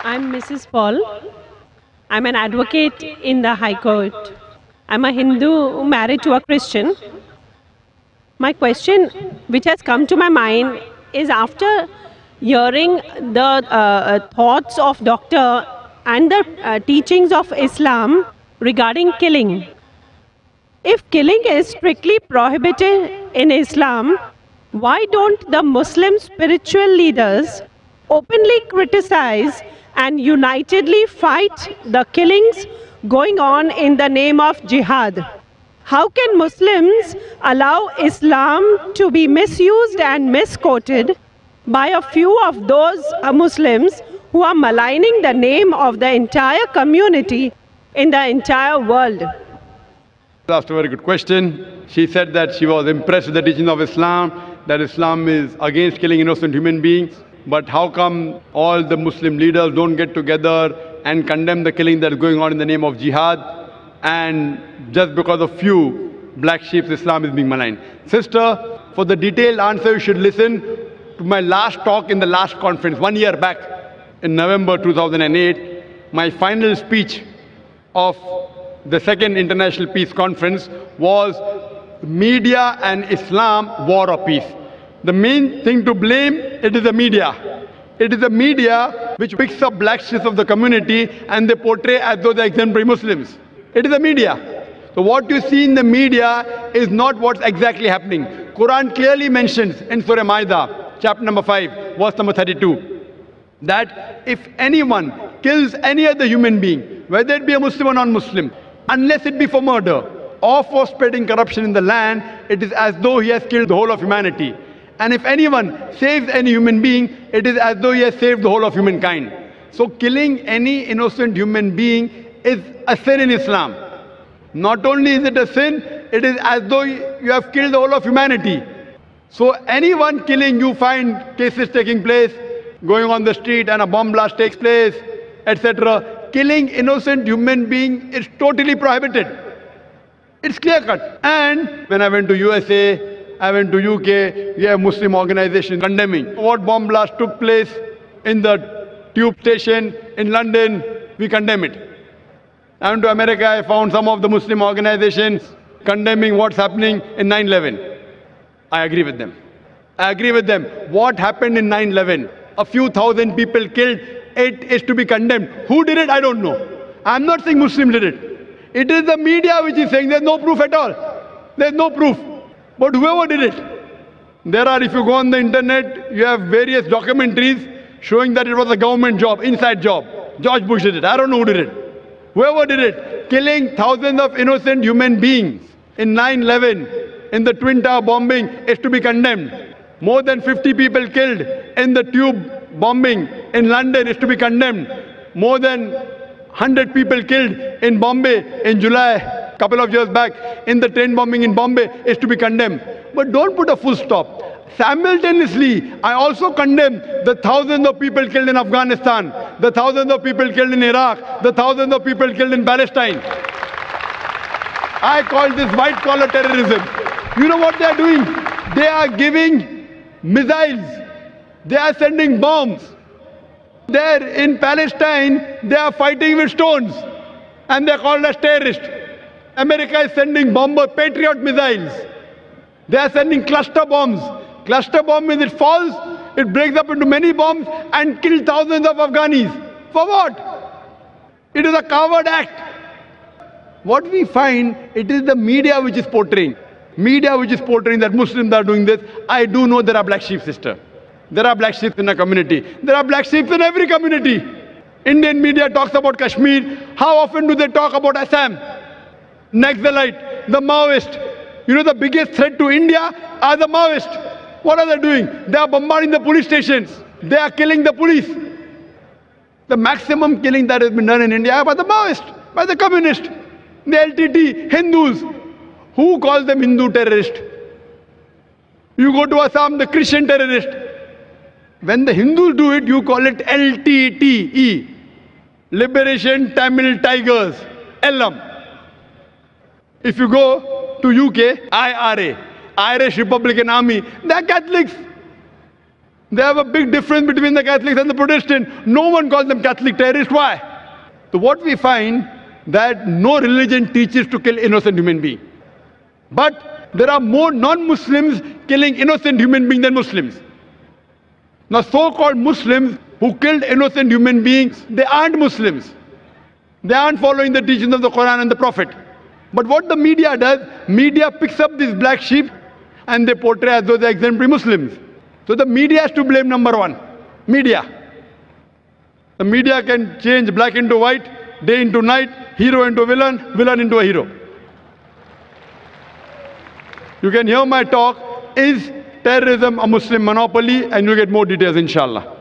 I'm Mrs. Paul. I'm an advocate in the High Court. I'm a Hindu married to a Christian. My question, which has come to my mind, is after hearing the thoughts of doctor and the teachings of Islam regarding killing. If killing is strictly prohibited in Islam, why don't the Muslim spiritual leaders openly criticize and unitedly fight the killings going on in the name of jihad? How can Muslims allow Islam to be misused and misquoted by a few of those Muslims who are maligning the name of the entire community in the entire world? Asked a very good question. She said that she was impressed with the teaching of Islam, that Islam is against killing innocent human beings. But how come all the Muslim leaders don't get together and condemn the killing that is going on in the name of jihad? And just because of few black sheep, Islam is being maligned. Sister, for the detailed answer, you should listen to my last talk in the last conference, 1 year back in November 2008. My final speech of the second International Peace Conference was Media and Islam, War or Peace. The main thing to blame, it is the media. It is the media which picks up black sheep of the community and they portray as though they are exemplary Muslims. It is the media. So what you see in the media is not what's exactly happening. Quran clearly mentions in Surah Ma'idah, chapter number 5, verse number 32, that if anyone kills any other human being, whether it be a Muslim or non-Muslim, unless it be for murder or for spreading corruption in the land, it is as though he has killed the whole of humanity. And if anyone saves any human being, it is as though he has saved the whole of humankind. So killing any innocent human being is a sin in Islam. Not only is it a sin, it is as though you have killed the whole of humanity. So anyone killing, you find cases taking place, going on the street and a bomb blast takes place, etc. Killing innocent human being is totally prohibited. It's clear cut. And when I went to USA, I went to UK, we have Muslim organizations condemning what bomb blast took place in the tube station in London. We condemn it. I went to America, I found some of the Muslim organizations condemning what's happening in 9/11. I agree with them. I agree with them. What happened in 9/11? A few thousand people killed. It is to be condemned. Who did it? I don't know. I'm not saying Muslims did it. It is the media which is saying there's no proof at all. There's no proof. But whoever did it, there are, if you go on the internet, you have various documentaries showing that it was a government job, inside job. George Bush did it. I don't know who did it. Whoever did it, killing thousands of innocent human beings in 9/11, in the Twin Tower bombing, is to be condemned. More than 50 people killed in the tube bombing in London is to be condemned. More than 100 people killed in Bombay in July, a couple of years back, in the train bombing in Bombay is to be condemned. But don't put a full stop. Simultaneously, I also condemn the thousands of people killed in Afghanistan, the thousands of people killed in Iraq, the thousands of people killed in Palestine. I call this white-collar terrorism. You know what they are doing? They are giving missiles. They are sending bombs. There in Palestine, they are fighting with stones. And they are called as terrorists. America is sending bomber Patriot missiles. They are sending cluster bombs. Cluster bomb means it falls, it breaks up into many bombs and kills thousands of Afghanis. For what? It is a coward act. What we find, it is the media which is portraying. Media which is portraying that Muslims are doing this. I do know there are black sheep, sister. There are black sheep in a community. There are black sheep in every community. Indian media talks about Kashmir. How often do they talk about Assam? Naxalite, the Maoist. You know the biggest threat to India are the Maoists. What are they doing? They are bombarding the police stations. They are killing the police. The maximum killing that has been done in India by the Maoists, by the communists, the LTT, Hindus. Who calls them Hindu terrorists? You go to Assam, the Christian terrorist. When the Hindus do it, you call it LTTE. Liberation Tamil Tigers. LM. If you go to UK, IRA. Irish Republican Army. They are Catholics. They have a big difference between the Catholics and the Protestant. No one calls them Catholic terrorists. Why? So what we find, that no religion teaches to kill innocent human beings. But there are more non-Muslims killing innocent human beings than Muslims. Now so-called Muslims who killed innocent human beings, they aren't Muslims. They aren't following the teachings of the Quran and the Prophet. But what the media does, media picks up these black sheep and they portray as though they're exemplary Muslims. So the media has to blame, number one. Media. The media can change black into white, day into night, hero into villain, villain into a hero. You can hear my talk, Is Terrorism a Muslim Monopoly? And you'll get more details, inshallah.